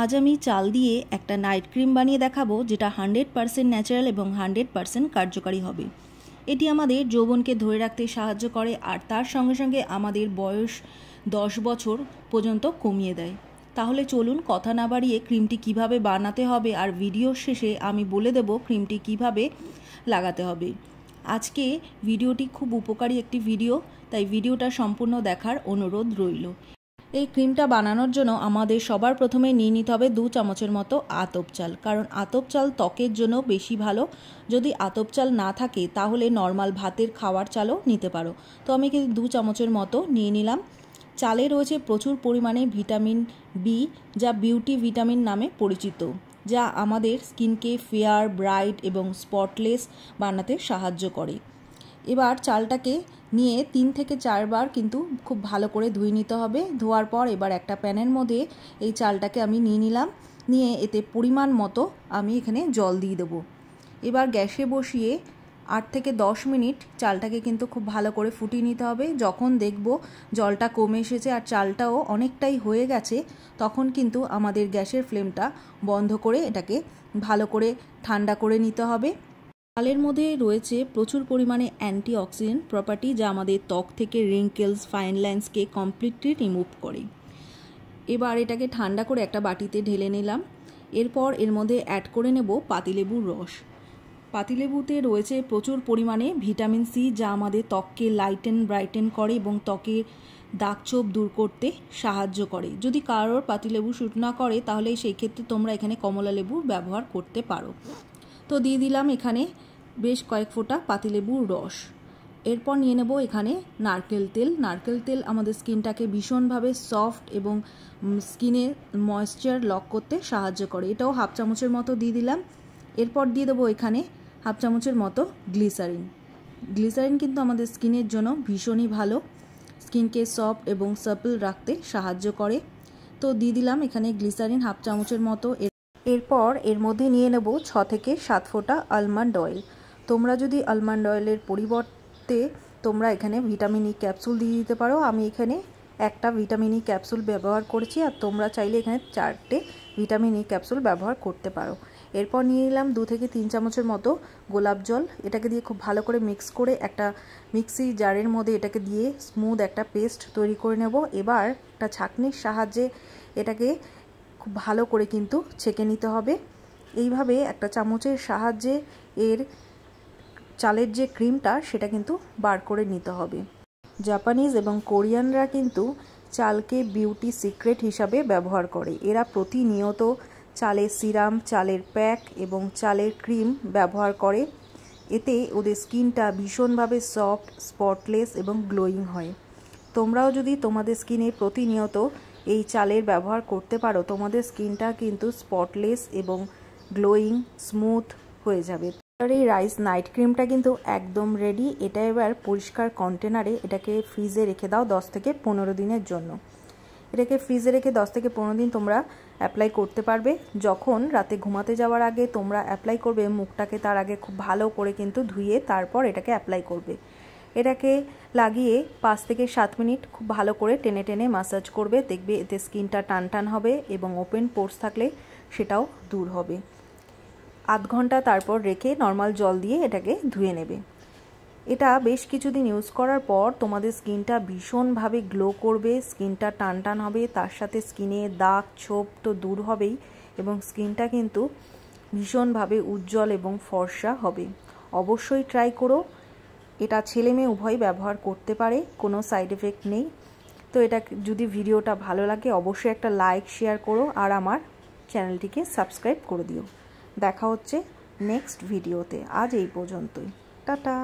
আজ আমি চাল দিয়ে একটা নাইট ক্রিম বানিয়ে দেখাবো, যেটা 100% ন্যাচারাল এবং 100% কার্যকারী হবে। এটি আমাদের যৌবনকে ধরে রাখতে সাহায্য করে, আর তার সঙ্গে সঙ্গে আমাদের বয়স 10 বছর পর্যন্ত কমিয়ে দেয়। তাহলে চলুন কথা না বাড়িয়ে ক্রিমটি কিভাবে বানাতে হবে, আর ভিডিওর শেষে আমি বলে দেব ক্রিমটি কিভাবে লাগাতে হবে। আজকে ভিডিওটি খুব উপকারী একটি ভিডিও, তাই ভিডিওটা সম্পূর্ণ দেখার অনুরোধ রইল। এই ক্রিমটা বানানোর জন্য আমাদের সবার প্রথমে নিয়ে নিতে হবে 2 চামচের মতো আতপ চাল, কারণ আতপ চাল ত্বকের জন্য বেশি ভালো। যদি আতপ চাল না থাকে তাহলে নর্মাল ভাতের খাওয়ার চালও নিতে পারো। তো আমি কিন্তু 2 চামচের মতো নিয়ে নিলাম। চালে রয়েছে প্রচুর পরিমাণে ভিটামিন বি, যা বিউটি ভিটামিন নামে পরিচিত, যা আমাদের স্কিনকে ফেয়ার, ব্রাইট এবং স্পটলেস বানাতে সাহায্য করে। এবার চালটাকে নিয়ে 3 থেকে 4 বার কিন্তু খুব ভালো করে ধুয়ে নিতে হবে। ধোয়ার পর এবার একটা প্যানের মধ্যে এই চালটাকে আমি নিয়ে নিলাম, নিয়ে এতে পরিমাণ মতো আমি এখানে জল দিয়ে দেবো। এবার গ্যাসে বসিয়ে 8 থেকে 10 মিনিট চালটাকে কিন্তু খুব ভালো করে ফুটিয়ে নিতে হবে। যখন দেখব জলটা কমে এসেছে আর চালটাও অনেকটাই হয়ে গেছে, তখন কিন্তু আমাদের গ্যাসের ফ্লেমটা বন্ধ করে এটাকে ভালো করে ঠান্ডা করে নিতে হবে। চালের মধ্যে রয়েছে প্রচুর পরিমাণে অ্যান্টিঅক্সিডেন্ট প্রপার্টি, যা আমাদের ত্বক থেকে রিঙ্কেলস, ফাইন লাইন্সকে কমপ্লিটলি রিমুভ করে। এবার এটাকে ঠান্ডা করে একটা বাটিতে ঢেলে নিলাম। এরপর এর মধ্যে অ্যাড করে নেব পাতিলেবুর রস। পাতিলেবুতে রয়েছে প্রচুর পরিমাণে ভিটামিন সি, যা আমাদের ত্বককে লাইটেন, ব্রাইটেন করে এবং ত্বকের দাগছোপ দূর করতে সাহায্য করে। যদি কারোর পাতিলেবু শ্যুট না করে তাহলে সেই ক্ষেত্রে তোমরা এখানে কমলা লেবুর ব্যবহার করতে পারো। তো দিয়ে দিলাম এখানে বেশ কয়েক ফোঁটা পাতিলেবুর রস। এরপর নিয়ে নেব এখানে নারকেল তেল। নারকেল তেল আমাদের স্কিনটাকে ভীষণভাবে সফট এবং স্কিনে ময়েশ্চার লক করতে সাহায্য করে। এটাও 1/2 চামচের মতো দিয়ে দিলাম। এরপর দিয়ে দেবো এখানে 1/2 চামচের মতো গ্লিসারিন। গ্লিসারিন কিন্তু আমাদের স্কিনের জন্য ভীষণই ভালো, স্কিনকে সফট এবং সাপল রাখতে সাহায্য করে। তো দিয়ে দিলাম এখানে গ্লিসারিন 1/2 চামচের মতো। এরপর এর মধ্যে নিয়ে নেব 6 থেকে 7 ফোঁটা আলমন্ড অয়েল। তোমরা যদি আলমন্ড অয়েলের পরিবর্তে তোমরা এখানে ভিটামিন ই ক্যাপসুল দিয়ে দিতে পারো। আমি এখানে একটা ভিটামিন ই ক্যাপসুল ব্যবহার করেছি, আর তোমরা চাইলে এখানে 4টে ভিটামিন ই ক্যাপসুল ব্যবহার করতে পারো। এরপর নিয়ে নিলাম 2 থেকে 3 চামচের মতো গোলাপ জল। এটাকে দিয়ে খুব ভালো করে মিক্স করে একটা মিক্সি জারের মধ্যে এটাকে দিয়ে স্মুথ একটা পেস্ট তৈরি করে নেব। এবার একটা ছাঁকনির সাহায্যে এটাকে খুব ভালো করে কিন্তু ছেঁকে নিতে হবে। এইভাবে একটা চামচের সাহায্যে এর চালের যে ক্রিমটা সেটা কিন্তু বার করে নিতে হবে। জাপানিজ এবং কোরিয়ানরা কিন্তু চালকে বিউটি সিক্রেট হিসাবে ব্যবহার করে। এরা প্রতিনিয়ত চালের সিরাম, চালের প্যাক এবং চালের ক্রিম ব্যবহার করে। এতে ওদের স্কিনটা ভীষণভাবে সফট, স্পটলেস এবং গ্লোয়িং হয়। তোমরাও যদি তোমাদের স্কিনে প্রতিনিয়ত এই চালের ব্যবহার করতে পারো, তোমাদের স্কিনটা কিন্তু স্পটলেস এবং গ্লোয়িং, স্মুথ হয়ে যাবে। এই রাইস নাইট ক্রিমটা কিন্তু একদম রেডি। এটা এবার পরিষ্কার কন্টেনারে এটাকে ফ্রিজে রেখে দাও 10 থেকে 15 দিনের জন্য। এটাকে ফ্রিজে রেখে 10 থেকে 15 দিন তোমরা অ্যাপ্লাই করতে পারবে। যখন রাতে ঘুমাতে যাওয়ার আগে তোমরা অ্যাপ্লাই করবে, মুখটাকে তার আগে খুব ভালো করে কিন্তু ধুয়ে তারপর এটাকে অ্যাপ্লাই করবে। এটাকে লাগিয়ে 5 থেকে 7 মিনিট খুব ভালো করে টেনে টেনে ম্যাসাজ করবে। দেখবে এতে স্কিনটা টান টান হবে এবং ওপেন পোর্স থাকলে সেটাও দূর হবে। আধ ঘন্টা তারপর রেখে নর্মাল জল দিয়ে এটাকে ধুয়ে নেবে। এটা বেশ কিছুদিন ইউজ করার পর তোমাদের স্কিনটা ভীষণভাবে গ্লো করবে, স্কিনটা টান টান হবে, তার সাথে স্কিনে দাগ ছোপ তো দূর হবেই এবং স্কিনটা কিন্তু ভীষণভাবে উজ্জ্বল এবং ফর্সা হবে। অবশ্যই ট্রাই করো। এটা ছেলে মেয়ে উভয় ব্যবহার করতে পারে, কোনো সাইড এফেক্ট নেই। তো এটা যদি ভিডিওটা ভালো লাগে অবশ্যই একটা লাইক, শেয়ার করো, আর আমার চ্যানেলটিকে সাবস্ক্রাইব করে দিও। দেখা হচ্ছে নেক্সট ভিডিওতে। আজ এই পর্যন্তই। টাটা।